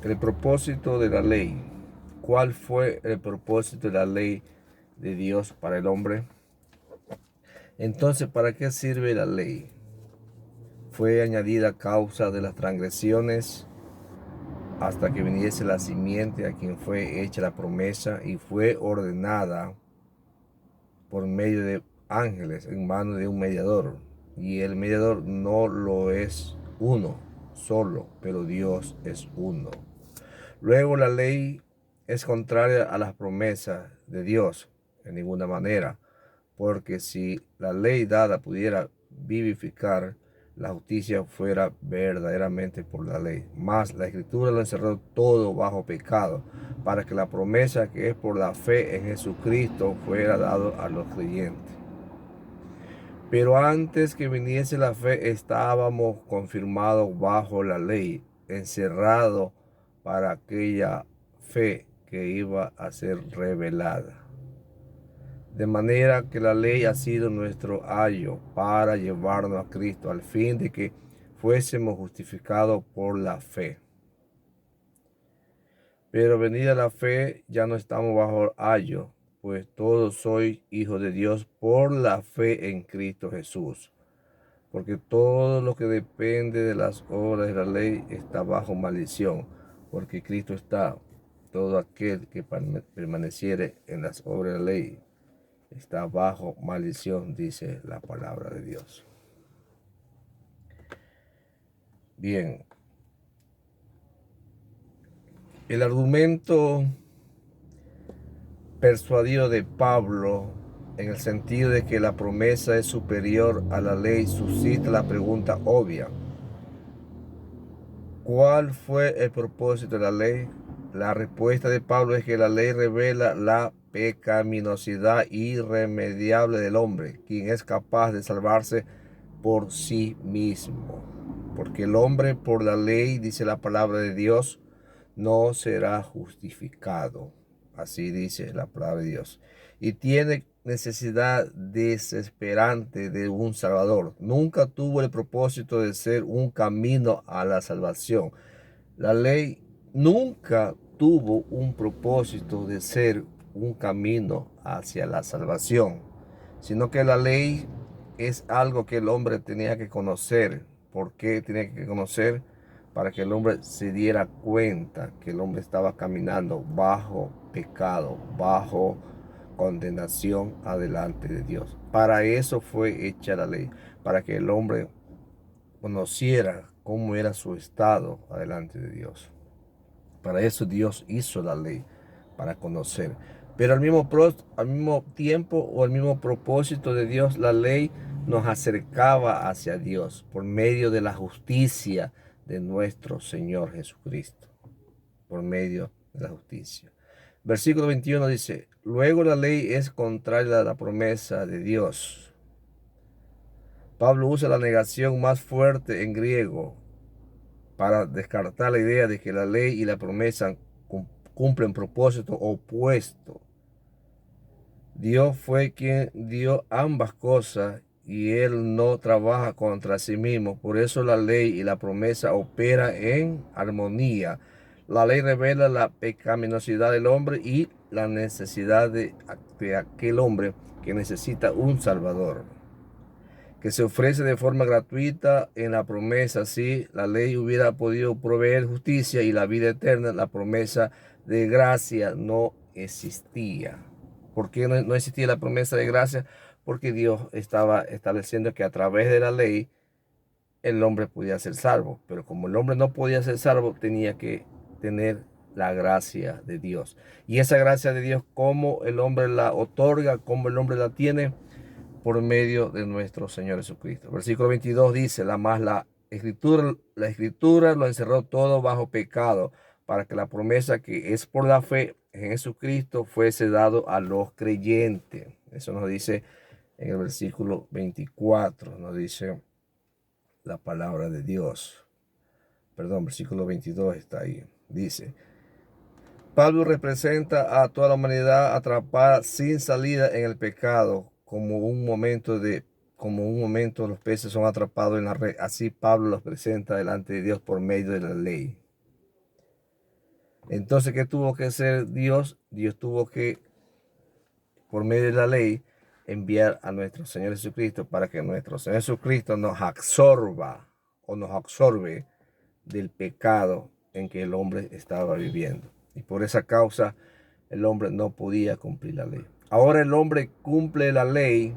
El propósito de la ley. ¿Cuál fue el propósito de la ley de Dios para el hombre? Entonces, ¿para qué sirve la ley? Fue añadida a causa de las transgresiones hasta que viniese la simiente a quien fue hecha la promesa y fue ordenada por medio de ángeles en manos de un mediador. Y el mediador no lo es uno solo, pero Dios es uno. Luego la ley es contraria a las promesas de Dios en ninguna manera, porque si la ley dada pudiera vivificar, la justicia fuera verdaderamente por la ley. Mas la Escritura lo encerró todo bajo pecado, para que la promesa que es por la fe en Jesucristo fuera dado a los creyentes. Pero antes que viniese la fe, estábamos confirmados bajo la ley, encerrados para aquella fe que iba a ser revelada. De manera que la ley ha sido nuestro ayo para llevarnos a Cristo, al fin de que fuésemos justificados por la fe. Pero venida la fe, ya no estamos bajo ayo, pues todos sois hijos de Dios por la fe en Cristo Jesús. Porque todo lo que depende de las obras de la ley está bajo maldición, porque Cristo está. Todo aquel que permaneciere en las obras de la ley está bajo maldición, dice la palabra de Dios. Bien, el argumento persuadido de Pablo en el sentido de que la promesa es superior a la ley suscita la pregunta obvia: ¿cuál fue el propósito de la ley? La respuesta de Pablo es que la ley revela la pecaminosidad irremediable del hombre, quien es capaz de salvarse por sí mismo. Porque el hombre por la ley, dice la palabra de Dios, no será justificado. Así dice la palabra de Dios. Y tiene necesidad desesperante de un Salvador. Nunca tuvo el propósito de ser un camino a la salvación. La ley nunca tuvo un propósito de ser un camino hacia la salvación, sino que la ley es algo que el hombre tenía que conocer. ¿Por qué tenía que conocer? Para que el hombre se diera cuenta que el hombre estaba caminando bajo pecado, bajo condenación adelante de Dios. Para eso fue hecha la ley, para que el hombre conociera cómo era su estado adelante de Dios. Para eso Dios hizo la ley, para conocer. Pero al mismo tiempo o al mismo propósito de Dios, la ley nos acercaba hacia Dios por medio de la justicia de nuestro Señor Jesucristo. Por medio de la justicia. Versículo 21 dice: luego la ley es contraria a la promesa de Dios. Pablo usa la negación más fuerte en griego para descartar la idea de que la ley y la promesa cumplen propósito opuesto. Dios fue quien dio ambas cosas y Él no trabaja contra sí mismo. Por eso la ley y la promesa operan en armonía. La ley revela la pecaminosidad del hombre y la necesidad de aquel hombre que necesita un Salvador, que se ofrece de forma gratuita en la promesa. Si la ley hubiera podido proveer justicia y la vida eterna, la promesa de gracia no existía. ¿Por qué no existía la promesa de gracia? Porque Dios estaba estableciendo que a través de la ley el hombre podía ser salvo. Pero como el hombre no podía ser salvo, tenía que tener la gracia de Dios. Y esa gracia de Dios, ¿cómo el hombre la otorga? ¿Cómo el hombre la tiene? Por medio de nuestro Señor Jesucristo. Versículo 22 dice: la escritura lo encerró todo bajo pecado, para que la promesa que es por la fe en Jesucristo fuese dado a los creyentes. Eso nos dice en el versículo 24, nos dice la palabra de Dios. Perdón, versículo 22 está ahí. Dice: Pablo representa a toda la humanidad atrapada sin salida en el pecado, como un momento los peces son atrapados en la red. Así Pablo los presenta delante de Dios por medio de la ley. Entonces, ¿qué tuvo que hacer Dios? Dios tuvo que, por medio de la ley, enviar a nuestro Señor Jesucristo para que nuestro Señor Jesucristo nos absorba o nos absorbe del pecado en que el hombre estaba viviendo. Y por esa causa el hombre no podía cumplir la ley. Ahora el hombre cumple la ley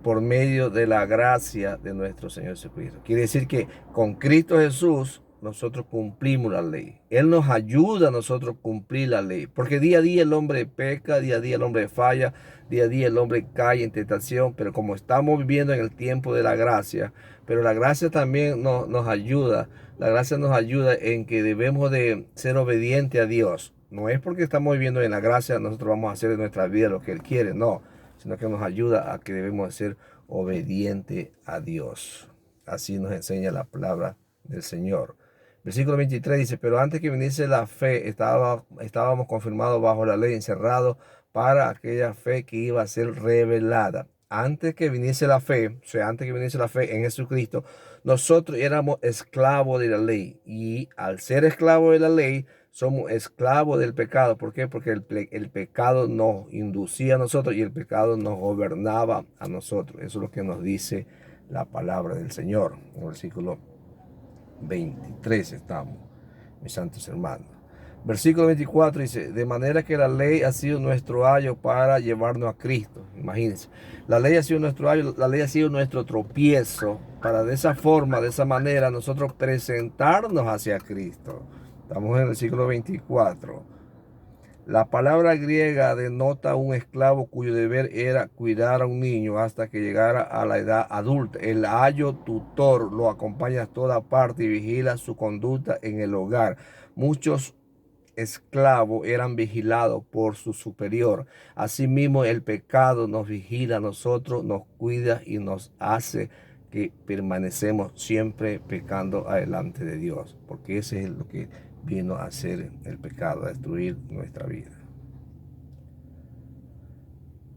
por medio de la gracia de nuestro Señor Jesucristo. Quiere decir que con Cristo Jesús nosotros cumplimos la ley. Él nos ayuda a nosotros a cumplir la ley. Porque día a día el hombre peca, día a día el hombre falla, día a día el hombre cae en tentación. Pero como estamos viviendo en el tiempo de la gracia, pero la gracia también nos ayuda. La gracia nos ayuda en que debemos de ser obedientes a Dios. No es porque estamos viviendo en la gracia, nosotros vamos a hacer en nuestra vida lo que Él quiere, no, sino que nos ayuda a que debemos ser obedientes a Dios. Así nos enseña la palabra del Señor. Versículo 23 dice, pero antes que viniese la fe, estábamos confirmados bajo la ley, encerrados para aquella fe que iba a ser revelada. Antes que viniese la fe, o sea, antes que viniese la fe en Jesucristo, nosotros éramos esclavos de la ley. Y al ser esclavos de la ley, somos esclavos del pecado. ¿Por qué? Porque el pecado nos inducía a nosotros y el pecado nos gobernaba a nosotros. Eso es lo que nos dice la palabra del Señor. En el versículo 23 estamos, mis santos hermanos. Versículo 24 dice, de manera que la ley ha sido nuestro ayo para llevarnos a Cristo. Imagínense, la ley ha sido nuestro ayo, la ley ha sido nuestro tropiezo para de esa forma, de esa manera, nosotros presentarnos hacia Cristo. Estamos en el versículo 24. La palabra griega denota un esclavo cuyo deber era cuidar a un niño hasta que llegara a la edad adulta. El ayo tutor lo acompaña a toda parte y vigila su conducta en el hogar. Muchos esclavos eran vigilados por su superior. Asimismo, el pecado nos vigila a nosotros, nos cuida y nos hace que permanecemos siempre pecando adelante de Dios, porque ese es lo que vino a hacer el pecado, a destruir nuestra vida.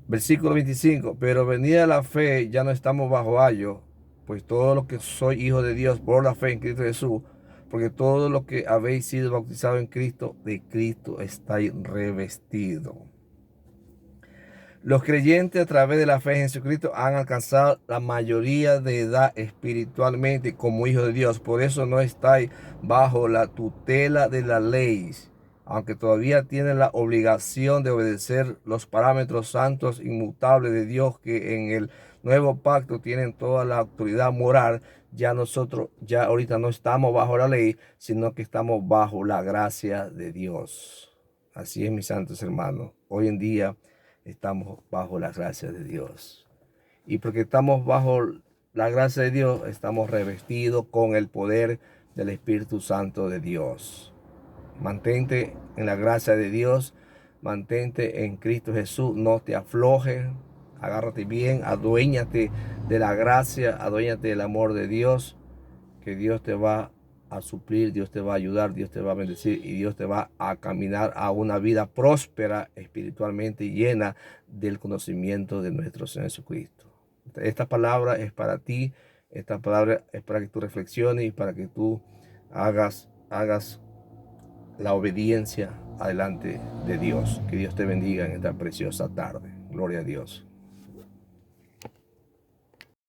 Versículo 25, pero venida la fe, ya no estamos bajo ayo, pues todo lo que soy hijo de Dios por la fe en Cristo Jesús, porque todo lo que habéis sido bautizado en Cristo, de Cristo estáis revestidos. Los creyentes a través de la fe en Jesucristo han alcanzado la mayoría de edad espiritualmente como hijos de Dios. Por eso no estáis bajo la tutela de la ley, aunque todavía tienen la obligación de obedecer los parámetros santos inmutables de Dios que en el nuevo pacto tienen toda la autoridad moral. Ya nosotros, ya ahorita no estamos bajo la ley, sino que estamos bajo la gracia de Dios. Así es, mis santos hermanos. Hoy en día estamos bajo la gracia de Dios. Y porque estamos bajo la gracia de Dios, estamos revestidos con el poder del Espíritu Santo de Dios. Mantente en la gracia de Dios, mantente en Cristo Jesús, no te aflojes, agárrate bien, aduéñate de la gracia, aduéñate del amor de Dios, que Dios te va a suplir, Dios te va a ayudar, Dios te va a bendecir y Dios te va a caminar a una vida próspera espiritualmente y llena del conocimiento de nuestro Señor Jesucristo. Esta palabra es para ti, esta palabra es para que tú reflexiones y para que tú hagas la obediencia adelante de Dios. Que Dios te bendiga en esta preciosa tarde. Gloria a Dios.